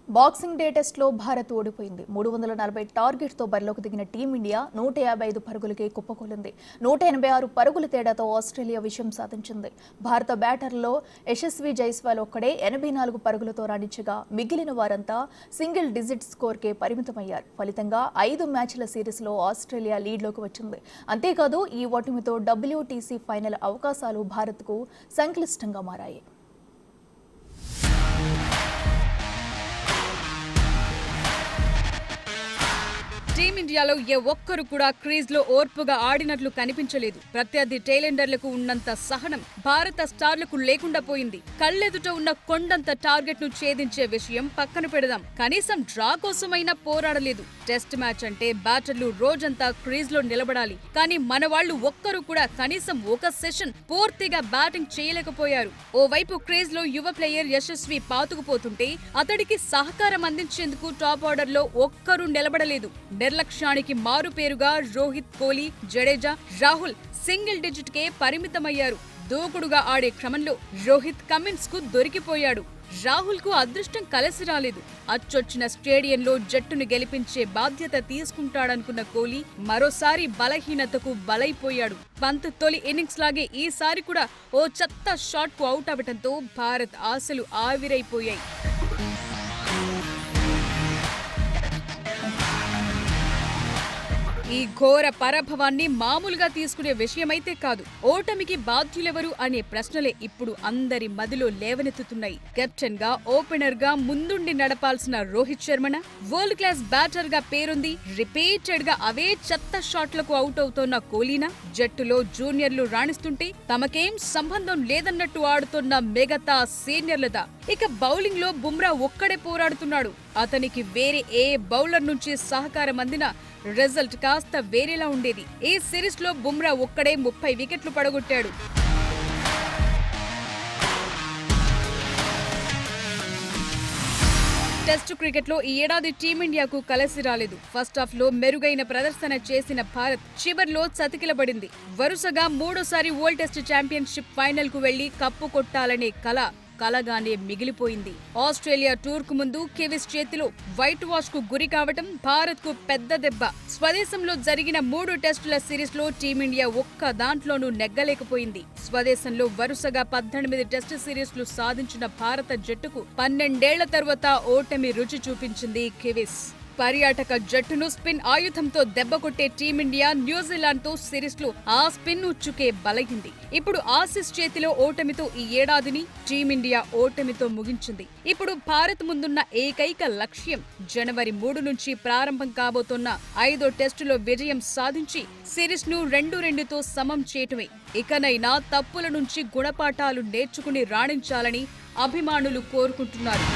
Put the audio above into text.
Boxing day టెస్ట్లో భారత్ ఓడిపోయింది. 340 టార్గెట్తో బరిలోకి దిగిన టీమిండియా 155 పరుగులకే కుప్పకూలింది. 186 పరుగుల తేడాతో ఆస్ట్రేలియా విజయం సాధించింది. భారత బ్యాటర్లో యశస్వి జైస్వాల్ ఒక్కడే 84 పరుగులతో రాణించగా మిగిలిన వారంతా సింగిల్ డిజిట్ స్కోర్కే పరిమితమయ్యారు. ఫలితంగా 5 మ్యాచ్ల సిరీస్లో ఆస్ట్రేలియా లీడ్లోకి వచ్చింది. అంతేకాదు ఈ ఓటమితో WTC ఫైనల్ అవకాశాలు భారత్కు సంక్లిష్టంగా మారాయి. టీమిండియాలో ఏ ఒక్కరు కూడా క్రీజ్ లో ఓర్పుగా ఆడినట్లు కనిపించలేదు. ప్రత్యర్థి టైలెండర్లకు ఉన్నంత సహనం భారత స్టార్లకు లేకుండా పోయింది. కళ్లెదుట ఉన్న కొండంత టార్గెట్ ను ఛేదించే విషయం పక్కన పెడదాం, కనీసం డ్రా కోసమైనా పోరాడలేదు. టెస్ట్ మ్యాచ్ అంటే బ్యాటర్లు రోజంతా క్రీజ్ లో నిలబడాలి. కానీ మన వాళ్లు ఒక్కరు కూడా కనీసం ఒక సెషన్ పూర్తిగా బ్యాటింగ్ చేయలేకపోయారు. ఓవైపు క్రీజ్ లో యువ ప్లేయర్ యశస్వి పాతుకుపోతుంటే అతడికి సహకారం అందించేందుకు టాప్ ఆర్డర్ లో ఒక్కరూ నిలబడలేదు. నిర్లక్ష్యానికి మారుపేరుగా రోహిత్, కోహ్లీ, జడేజా, రాహుల్ సింగిల్ డిజిట్ కే పరిమితమయ్యారు. దూకుడుగా ఆడే క్రమంలో రోహిత్ కమిన్స్ కు దొరికిపోయాడు. రాహుల్ కు అదృష్టం కలిసి రాలేదు. అచ్చొచ్చిన స్టేడియంలో జట్టును గెలిపించే బాధ్యత తీసుకుంటాడనుకున్న కోహ్లీ మరోసారి బలహీనతకు బలైపోయాడు. పంత్ తొలి ఇన్నింగ్స్ లాగే ఈసారి కూడా ఓ చెత్త షాట్ కు అవుట్ అవడంతో భారత్ ఆశలు ఆవిరైపోయాయి. ఈ ఘోర పరాభవాన్ని మామూలుగా తీసుకునే విషయమైతే కాదు. ఓటమికి బాధ్యులెవరు అనే ప్రశ్నలే ఇప్పుడు అందరి మదిలో లేవనెత్తుతున్నాయి. కెప్టెన్ గా, ఓపెనర్ గా ముందుండి నడపాల్సిన రోహిత్ శర్మన, వరల్డ్ క్లాస్ బ్యాటర్ గా పేరుంది రిపీటెడ్ గా అవే చెత్త షాట్లకు అవుట్ అవుతోన్న కోహ్లీనా, జట్టులో జూనియర్లు రాణిస్తుంటే తమకేం సంబంధం లేదన్నట్టు ఆడుతున్న మిగతా సీనియర్లదా? ఇక బౌలింగ్ లో బుమ్రా ఒక్కడే పోరాడుతున్నాడు. అతనికి వేరే ఏ బౌలర్ నుంచి సహకారం అందినా రిజల్ట్ కాస్త వేరేలా ఉండేది. ఈ సిరీస్ లో బుమ్రా ఒక్కడే 30 వికెట్లు పడగొట్టాడు. టెస్ట్ క్రికెట్ లో ఈ ఏడాది టీమిండియాకు కలిసి రాలేదు. ఫస్ట్ హాఫ్ లో మెరుగైన ప్రదర్శన చేసిన భారత్ చివర్లో చతికిలబడింది. వరుసగా మూడోసారి వరల్డ్ టెస్ట్ ఛాంపియన్షిప్ ఫైనల్ కు వెళ్లి కప్పు కొట్టాలనే కలగానే మిగిలిపోయింది. ఆస్ట్రేలియా టూర్ కు ముందు కివీస్ చేతిలో వైట్ వాష్ కు గురి కావటం భారత్ కు పెద్ద దెబ్బ. స్వదేశంలో జరిగిన 3 టెస్టుల సిరీస్ లో టీమిండియా ఒక్క దాంట్లోనూ నెగ్గలేకపోయింది. స్వదేశంలో వరుసగా 18 టెస్టు సిరీస్లు సాధించిన భారత జట్టుకు 12 ఏళ్ల తర్వాత ఓటమి రుచి చూపించింది కివీస్. పర్యాటక జట్టును స్పిన్ ఆయుధంతో దెబ్బకొట్టే టీమిండియా న్యూజిలాండ్ తో సిరీస్ లో ఆ స్పిన్ ఉచ్చుకే బలగింది. ఇప్పుడు ఆసీస్ చేతిలో ఓటమితో ఈ ఏడాదిని టీమిండియా ఓటమితో ముగించింది. ఇప్పుడు భారత్ ముందున్న ఏకైక లక్ష్యం జనవరి 3 నుంచి ప్రారంభం కాబోతున్న 5వ టెస్టులో విజయం సాధించి సిరీస్ ను 2-2తో సమం చేయటమే. ఇకనైనా తప్పుల నుంచి గుణపాఠాలు నేర్చుకుని రాణించాలని అభిమానులు కోరుకుంటున్నారు.